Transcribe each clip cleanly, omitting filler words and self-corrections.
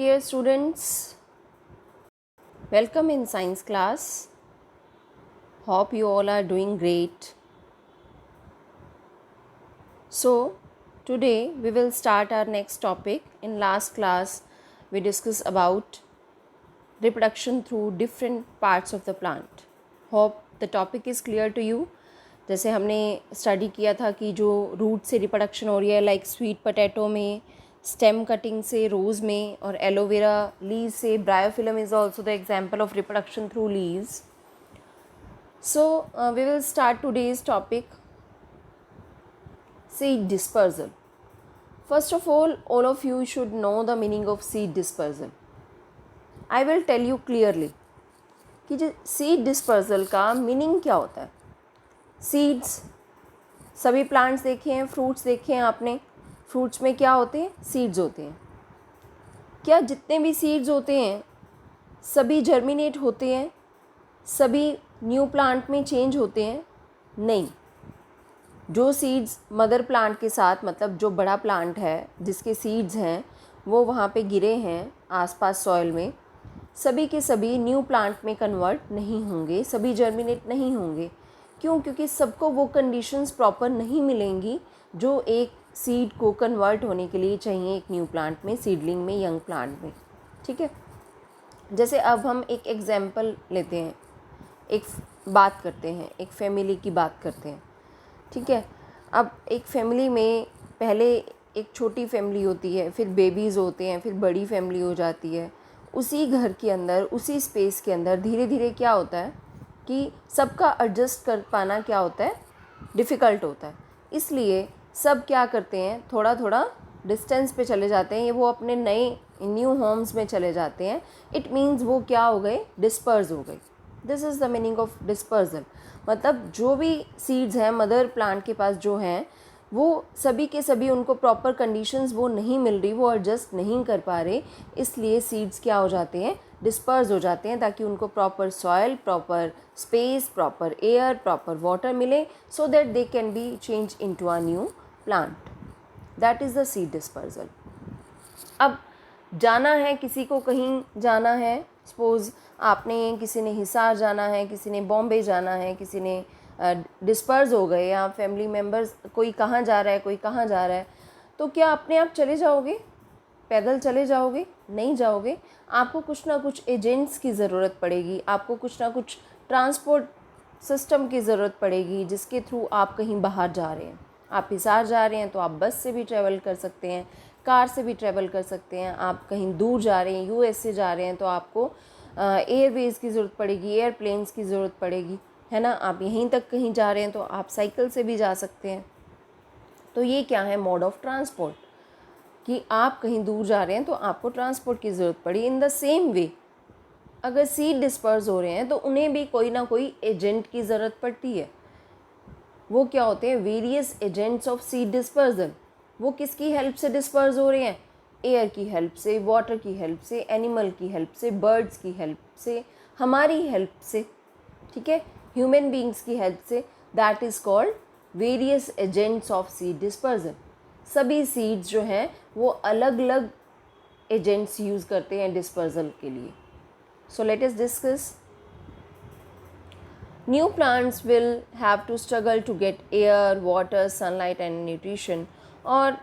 Dear students, welcome in science class. Hope you all are doing great. So, today we will start our next topic. In last class, we discussed about reproduction through different parts of the plant. Hope the topic is clear to you. जैसे हमने study किया था कि जो root से reproduction हो रही है लाइक स्वीट पोटैटो में, स्टेम कटिंग से रोज़ में, और एलोवेरा लीव्स से bryophyllum is also the example of reproduction through leaves. So we will start today's topic, seed dispersal. First of all of you should know the meaning of seed dispersal. I will tell you clearly कि जो seed dispersal का meaning क्या होता है. Seeds, सभी plants देखे हैं, fruits देखे हैं आपने. फ्रूट्स में क्या होते हैं? सीड्स होते हैं. क्या जितने भी सीड्स होते हैं सभी जर्मिनेट होते हैं, सभी न्यू प्लांट में चेंज होते हैं? नहीं. जो सीड्स मदर प्लांट के साथ, मतलब जो बड़ा प्लांट है जिसके सीड्स हैं वो वहाँ पे गिरे हैं आसपास सॉइल में, सभी के सभी न्यू प्लांट में कन्वर्ट नहीं होंगे, सभी जर्मिनेट नहीं होंगे. क्यों? क्योंकि सबको वो कंडीशंस प्रॉपर नहीं मिलेंगी जो एक सीड को कन्वर्ट होने के लिए चाहिए एक न्यू प्लांट में, सीडलिंग में, यंग प्लांट में. ठीक है. जैसे अब हम एक एग्जांपल लेते हैं, एक बात करते हैं, एक फैमिली की बात करते हैं. ठीक है. अब एक फैमिली में पहले एक छोटी फैमिली होती है, फिर बेबीज़ होते हैं, फिर बड़ी फैमिली हो जाती है. उसी घर के अंदर, उसी स्पेस के अंदर धीरे धीरे क्या होता है कि सबका एडजस्ट कर पाना क्या होता है, डिफ़िकल्ट होता है. इसलिए सब क्या करते हैं, थोड़ा थोड़ा डिस्टेंस पे चले जाते हैं, ये वो अपने नए न्यू होम्स में चले जाते हैं. इट मीन्स वो क्या हो गए, डिस्पर्स हो गए. This is the meaning of dispersal. मतलब जो भी सीड्स हैं मदर प्लांट के पास जो हैं, वो सभी के सभी उनको प्रॉपर कंडीशंस वो नहीं मिल रही, वो एडजस्ट नहीं कर पा रहे, इसलिए सीड्स क्या हो जाते हैं, डिस्पर्स हो जाते हैं, ताकि उनको proper soil, proper space, proper air, proper water मिले, so that they can be change into a new plant. That is the seed dispersal. अब जाना है, किसी को कहीं जाना है, सपोज़ आपने, किसी ने हिसार जाना है, किसी ने बॉम्बे जाना है, किसी ने डिस्पर्स हो गए, या फैमिली मेम्बर्स कोई कहाँ जा रहा है, कोई कहाँ जा रहा है, तो क्या अपने आप चले जाओगे, पैदल चले जाओगे? नहीं जाओगे. आपको कुछ ना कुछ एजेंट्स की ज़रूरत पड़ेगी, आपको कुछ ना कुछ ट्रांसपोर्ट सिस्टम की ज़रूरत पड़ेगी जिसके थ्रू आप कहीं बाहर जा रहे हैं. आप हिसार जा रहे हैं तो आप बस से भी ट्रैवल कर सकते हैं, कार से भी ट्रैवल कर सकते हैं. आप कहीं दूर जा रहे हैं, यूएस से जा रहे हैं, तो आपको एयरवेज़ की ज़रूरत पड़ेगी, एयरप्लेन्स की ज़रूरत पड़ेगी, है ना. आप यहीं तक कहीं जा रहे हैं तो आप साइकिल से भी जा सकते हैं. तो ये क्या है, मोड ऑफ ट्रांसपोर्ट, कि आप कहीं दूर जा रहे हैं तो आपको ट्रांसपोर्ट की ज़रूरत पड़ी. इन द सेम वे अगर सीड डिस्पर्स हो रहे हैं तो उन्हें भी कोई ना कोई एजेंट की ज़रूरत पड़ती है. वो क्या होते हैं, various agents of seed dispersal. वो किसकी हेल्प से डिस्पर्स हो रहे हैं? एयर की हेल्प से, वाटर की हेल्प से, एनिमल की हेल्प से, बर्ड्स की हेल्प से, हमारी हेल्प से. ठीक है, ह्यूमन बींग्स की हेल्प से. That is called various agents of seed dispersal. सभी सीड्स जो हैं वो अलग अलग एजेंट्स यूज़ करते हैं डिस्पर्जल के लिए. So let us discuss. New plants will have to struggle to get air, water, sunlight and nutrition. और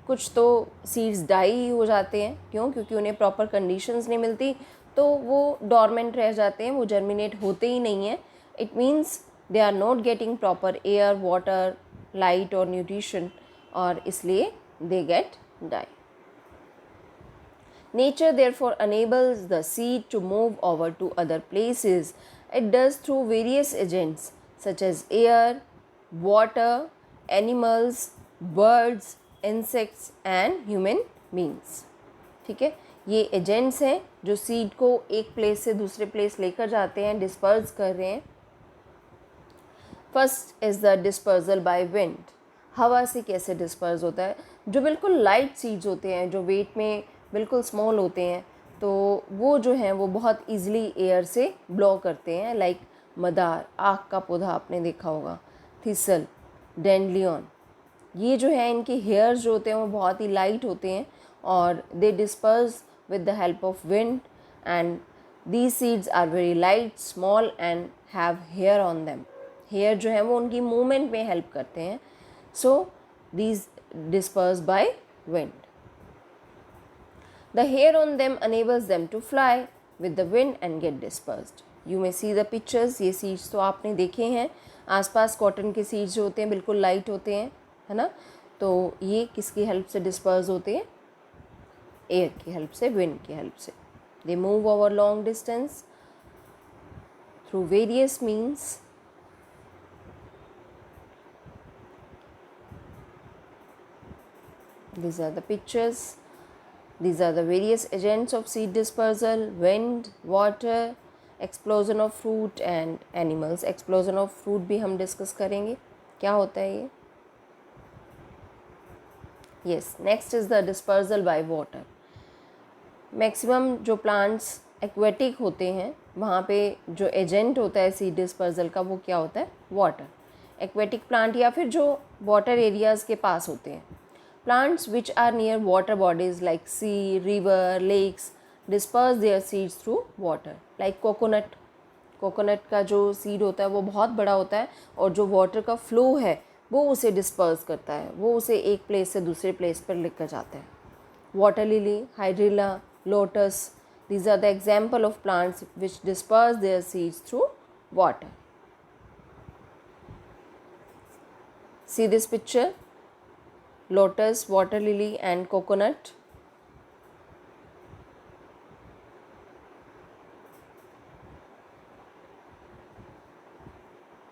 कुछ तो सीड्स डाई हो जाते हैं. क्यों? क्योंकि उन्हें प्रॉपर कंडीशंस नहीं मिलती, तो वो डॉर्मेंट रह जाते हैं, वो जर्मिनेट होते ही नहीं हैं. It means they are not getting proper air, water, light और न्यूट्रिशन, और इसलिए they get die. Nature therefore enables the seed to move over to other places. It does through various agents such as air, water, animals, birds, insects and human beings. ठीक है, ये agents हैं जो seed को एक place से दूसरे place लेकर जाते हैं, डिस्पर्स कर रहे हैं. First is the dispersal by wind. हवा से कैसे डिस्पर्स होता है? जो बिल्कुल लाइट सीड्स होते हैं, जो वेट में बिल्कुल स्मॉल होते हैं, तो वो जो हैं वो बहुत ईज़िली एयर से ब्लो करते हैं. लाइक मदार, आक का पौधा आपने देखा होगा, थिसल, डैंडलियन, ये जो है इनके हेयर्स जो होते हैं वो बहुत ही लाइट होते हैं और दे disperse with the help of wind, and these seeds are very light, small and have hair on them. hair जो है वो उनकी मूवमेंट में हेल्प करते हैं. so these disperse by wind. The hair on them enables them to fly with the wind and get dispersed. You may see the pictures. ये seeds तो आपने देखे हैं. आसपास कॉटन के सीड्स जो होते हैं बिल्कुल लाइट होते हैं, है ना. तो ये किसकी हेल्प से डिस्पर्स होते हैं? एयर की हेल्प से, विंड की हेल्प से. They move over long distance through various means. These are the pictures. These are the various agents of seed dispersal: wind, water, explosion of fruit and animals. Explosion of fruit भी हम discuss करेंगे क्या होता है ये. Yes, next is the dispersal by water. Maximum जो plants aquatic होते हैं वहाँ पे जो एजेंट होता है सीड डिस्पर्सल का वो क्या होता है? वाटर. एक्वेटिक प्लांट या फिर जो वाटर एरियाज़ के पास होते हैं. Plants which are near water bodies like sea, river, lakes disperse their seeds through water. Like coconut. Coconut का जो सीड होता है वो बहुत बड़ा होता है और जो वाटर का फ्लो है वो उसे डिस्पर्स करता है, वो उसे एक प्लेस से दूसरे प्लेस पर लेकर जाता है. Water lily, hydrilla, lotus, these are the example of plants which disperse their seeds through water. See this picture. Lotus, water lily and coconut.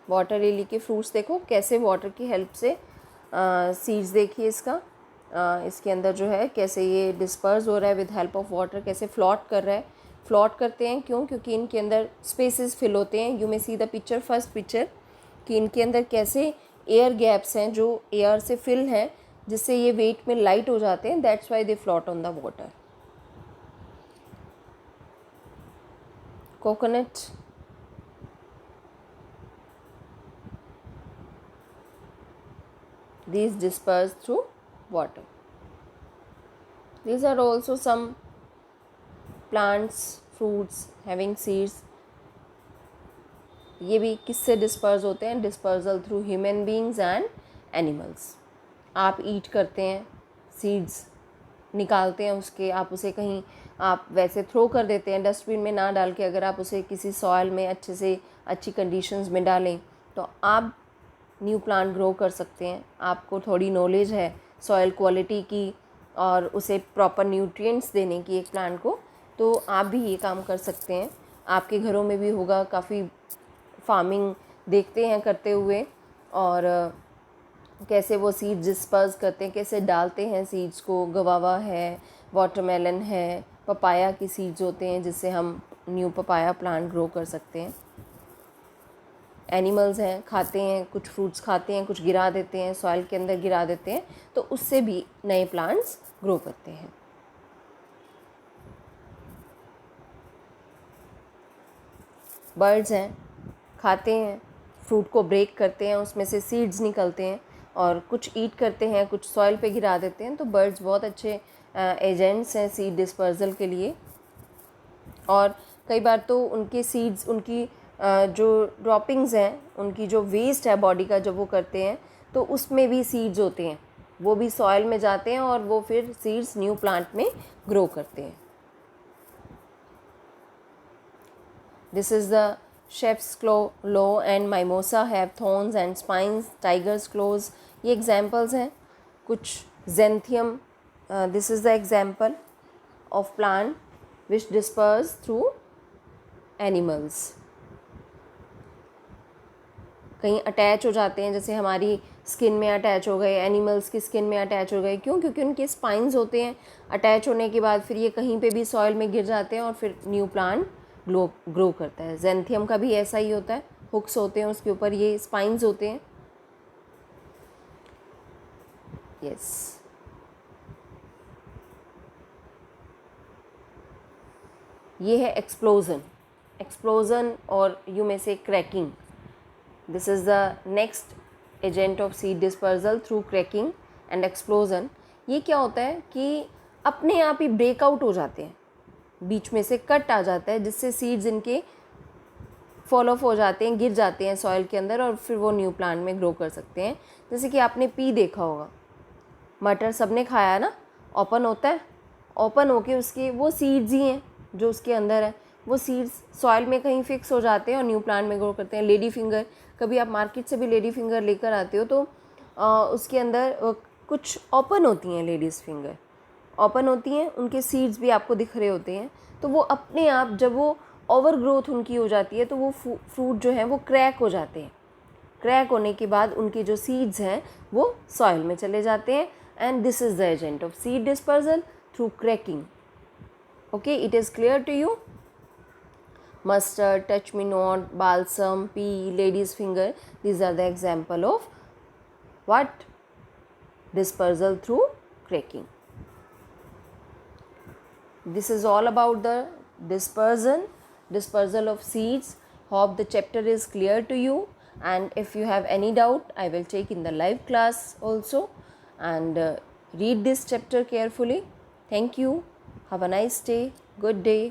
Water lily के फ्रूट्स देखो कैसे वाटर की हेल्प से सीड्स देखिए इसका इसके अंदर जो है कैसे ये डिस्पर्स हो रहा है विद हेल्प ऑफ वाटर, कैसे फ्लॉट कर रहा है. फ्लॉट करते हैं क्यों? क्योंकि इनके अंदर स्पेसेस फिल होते हैं. You may see the picture, first picture, कि इनके अंदर कैसे एयर गैप्स हैं जो एयर से फिल हैं जिससे ये वेट में लाइट हो जाते हैं. That's why they float on the water. Coconut, these disperse through water. These are also some plants, fruits having seeds. ये भी किससे डिस्पर्स होते हैं? Dispersal through human beings and animals. आप ईट करते हैं, सीड्स निकालते हैं उसके, आप उसे कहीं आप वैसे थ्रो कर देते हैं डस्टबिन में ना डाल के. अगर आप उसे किसी सॉइल में अच्छे से अच्छी कंडीशंस में डालें तो आप न्यू प्लांट ग्रो कर सकते हैं. आपको थोड़ी नॉलेज है सॉइल क्वालिटी की और उसे प्रॉपर न्यूट्रिएंट्स देने की एक प्लांट को, तो आप भी ये काम कर सकते हैं. आपके घरों में भी होगा, काफ़ी फार्मिंग देखते हैं करते हुए, और कैसे वो सीड्स डिस्पर्स करते हैं, कैसे डालते हैं सीड्स को. गवावा है, वाटरमेलन है, पपाया की सीड्स होते हैं जिससे हम न्यू पपाया प्लांट ग्रो कर सकते हैं. एनिमल्स हैं, खाते हैं, कुछ फ्रूट्स खाते हैं, कुछ गिरा देते हैं, सॉइल के अंदर गिरा देते हैं, तो उससे भी नए प्लांट्स ग्रो करते हैं. बर्ड्स हैं, खाते हैं, फ्रूट को ब्रेक करते हैं, उसमें से सीड्स निकलते हैं और कुछ ईट करते हैं, कुछ सॉइल पे गिरा देते हैं. तो बर्ड्स बहुत अच्छे एजेंट्स हैं सीड डिस्पर्सल के लिए. और कई बार तो उनके सीड्स, उनकी जो ड्रॉपिंग्स हैं, उनकी जो वेस्ट है बॉडी का जब वो करते हैं तो उसमें भी सीड्स होते हैं, वो भी सॉइल में जाते हैं और वो फिर सीड्स न्यू प्लांट में ग्रो करते हैं. This is the chef's claw and mimosa have thorns and spines. Tiger's claws, ये एग्जांपल्स हैं. कुछ xanthium, this is the example of plant which disperse through animals. कहीं अटैच हो जाते हैं, जैसे हमारी स्किन में अटैच हो गए, एनिमल्स की स्किन में अटैच हो गए. क्यों? क्योंकि उनके स्पाइंस होते हैं. अटैच होने के बाद फिर ये कहीं पे भी सॉइल में गिर जाते हैं और फिर न्यू प्लांट ग्रो करता है. ज़ेंथियम का भी ऐसा ही होता है, हुक्स होते हैं उसके ऊपर, ये स्पाइंस होते हैं. यस, ये है एक्सप्लोजन. एक्सप्लोजन और यू में से cracking. This is the next agent of seed dispersal through cracking and explosion. ये क्या होता है कि अपने आप ही ब्रेकआउट हो जाते हैं. बीच में से कट आ जाता है, जिससे सीड्स इनके फॉल ऑफ हो जाते हैं, गिर जाते हैं सॉइल के अंदर और फिर वो न्यू प्लांट में ग्रो कर सकते हैं। जैसे कि आपने पी देखा होगा, मटर सबने खाया है ना, ओपन होता है, ओपन होके उसके वो सीड्स ही हैं जो उसके अंदर है, वो सीड्स सॉइल में कहीं फिक्स हो जाते हैं और न्यू प्लांट में ग्रो करते हैं। लेडी फिंगर, कभी आप मार्केट से भी लेडी फिंगर लेकर आते हो तो उसके अंदर कुछ ओपन होती हैं, लेडीज़ फिंगर ओपन होती हैं, उनके सीड्स भी आपको दिख रहे होते हैं। तो वो अपने आप जब वो ओवर ग्रोथ उनकी हो जाती है तो वो फ्रूट जो है वो क्रैक हो जाते हैं। क्रैक होने के बाद उनके जो सीड्स हैं वो सॉइल में चले जाते हैं, and this is the agent of seed dispersal through cracking. Okay, it is clear to you? Mustard, touch me not, balsam, pea, lady's finger, these are the example of what? Dispersal through cracking. This is all about the dispersal of seeds. Hope the chapter is clear to you, and if you have any doubt, I will take in the live class also, and read this chapter carefully. Thank you. Have a nice day. Good day.